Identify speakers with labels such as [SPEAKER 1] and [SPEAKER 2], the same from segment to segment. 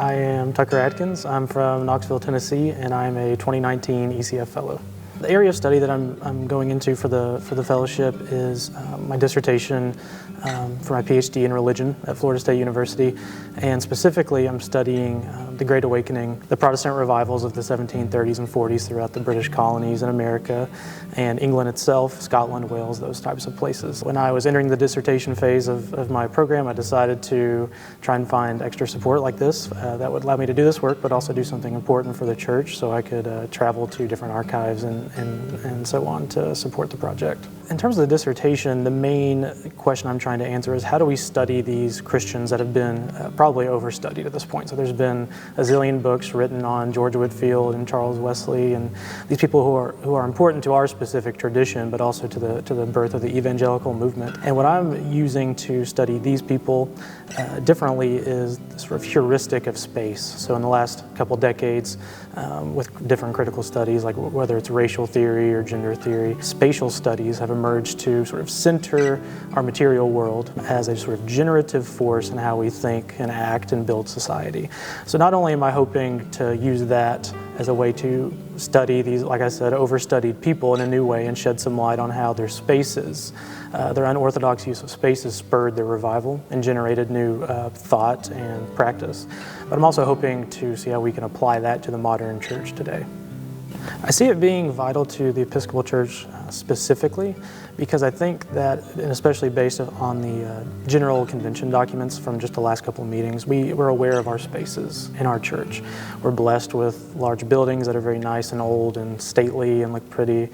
[SPEAKER 1] I am Tucker Adkins. I'm from Knoxville, Tennessee, and I'm a 2019 ECF Fellow. The area of study that I'm going into for the fellowship is my dissertation for my PhD in religion at Florida State University, and specifically I'm studying the Great Awakening, the Protestant revivals of the 1730s and 40s throughout the British colonies in America and England itself, Scotland, Wales, those types of places. When I was entering the dissertation phase of my program, I decided to try and find extra support like this that would allow me to do this work, but also do something important for the church so I could travel to different archives and so on to support the project. In terms of the dissertation, the main question I'm trying to answer is how do we study these Christians that have been probably overstudied at this point? So there's been a zillion books written on George Whitefield and Charles Wesley and these people who are important to our specific tradition, but also to the birth of the evangelical movement. And what I'm using to study these people differently is the sort of heuristic of space. So in the last couple decades, with different critical studies, like whether it's racial theory or gender theory, spatial studies have emerged to sort of center our material world as a sort of generative force in how we think and act and build society. So not only am I hoping to use that as a way to study these, like I said, overstudied people in a new way and shed some light on how their spaces, their unorthodox use of spaces spurred their revival and generated new thought and practice. But I'm also hoping to see how we can apply that to the modern church today. I see it being vital to the Episcopal Church specifically because I think that, and especially based on the General Convention documents from just the last couple of meetings, we're aware of our spaces in our church. We're blessed with large buildings that are very nice and old and stately and look pretty,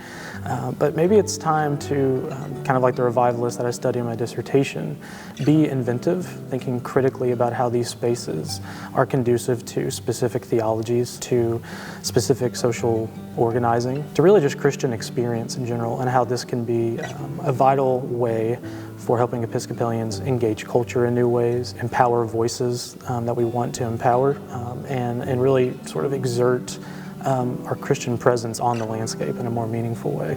[SPEAKER 1] but maybe it's time to, kind of like the revivalists that I study in my dissertation, be inventive, thinking critically about how these spaces are conducive to specific theologies, to specific social organizing, to really just Christian experience in general, and how this can be a vital way for helping Episcopalians engage culture in new ways, empower voices that we want to empower, and really sort of exert our Christian presence on the landscape in a more meaningful way.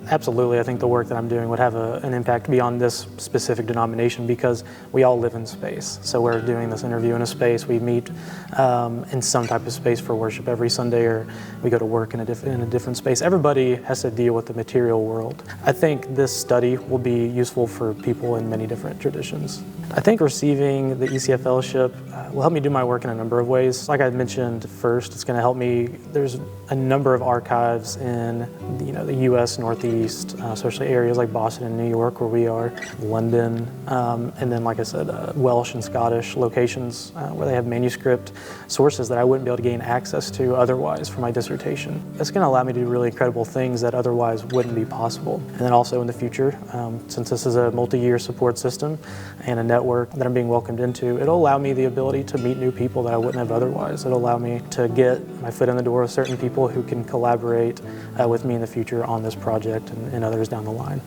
[SPEAKER 1] Absolutely, I think the work that I'm doing would have an impact beyond this specific denomination because we all live in space. So we're doing this interview in a space, we meet in some type of space for worship every Sunday, or we go to work in a different space. Everybody has to deal with the material world. I think this study will be useful for people in many different traditions. I think receiving the ECF Fellowship will help me do my work in a number of ways. Like I mentioned first, it's going to help me. There's a number of archives in the U.S. Northeast, especially areas like Boston and New York where we are, London, and then like I said, Welsh and Scottish locations where they have manuscript sources that I wouldn't be able to gain access to otherwise for my dissertation. It's going to allow me to do really incredible things that otherwise wouldn't be possible. And then also in the future, since this is a multi-year support system and a network that I'm being welcomed into, it'll allow me the ability to meet new people that I wouldn't have otherwise. It'll allow me to get my foot in the door with certain people who can collaborate with me in the future on this project and others down the line.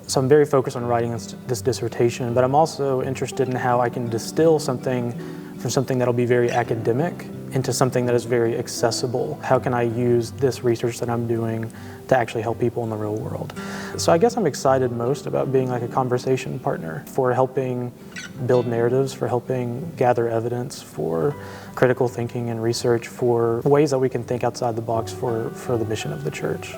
[SPEAKER 1] So I'm very focused on writing this dissertation, but I'm also interested in how I can distill something from something that'll be very academic into something that is very accessible. How can I use this research that I'm doing to actually help people in the real world? So I guess I'm excited most about being like a conversation partner for helping build narratives, for helping gather evidence, for critical thinking and research, for ways that we can think outside the box for the mission of the church.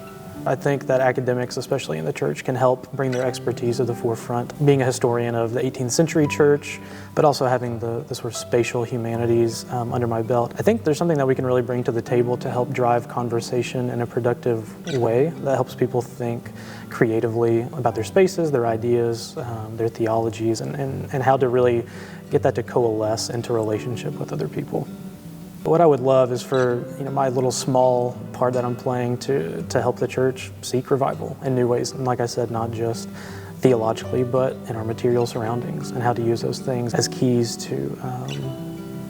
[SPEAKER 1] I think that academics, especially in the church, can help bring their expertise to the forefront. Being a historian of the 18th century church, but also having the sort of spatial humanities under my belt, I think there's something that we can really bring to the table to help drive conversation in a productive way that helps people think creatively about their spaces, their ideas, their theologies, and how to really get that to coalesce into relationship with other people. What I would love is for my little small part that I'm playing to help the church seek revival in new ways. And like I said, not just theologically, but in our material surroundings and how to use those things as keys to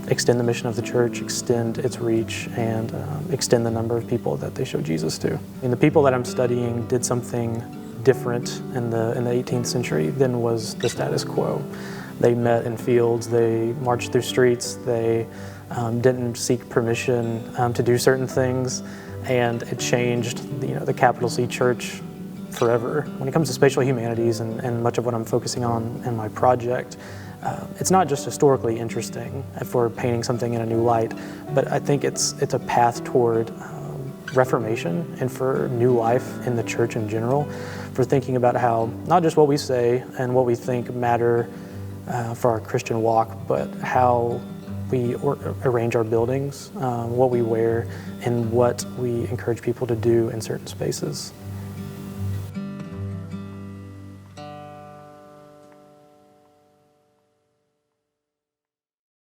[SPEAKER 1] extend the mission of the church, extend its reach, and extend the number of people that they show Jesus to. And the people that I'm studying did something different in the 18th century than was the status quo. They met in fields, they marched through streets, they didn't seek permission to do certain things, and it changed the capital C church forever. When it comes to spatial humanities and much of what I'm focusing on in my project, it's not just historically interesting if we're painting something in a new light, but I think it's a path toward reformation and for new life in the church in general, for thinking about how not just what we say and what we think matter for our Christian walk, but how we arrange our buildings, what we wear, and what we encourage people to do in certain spaces.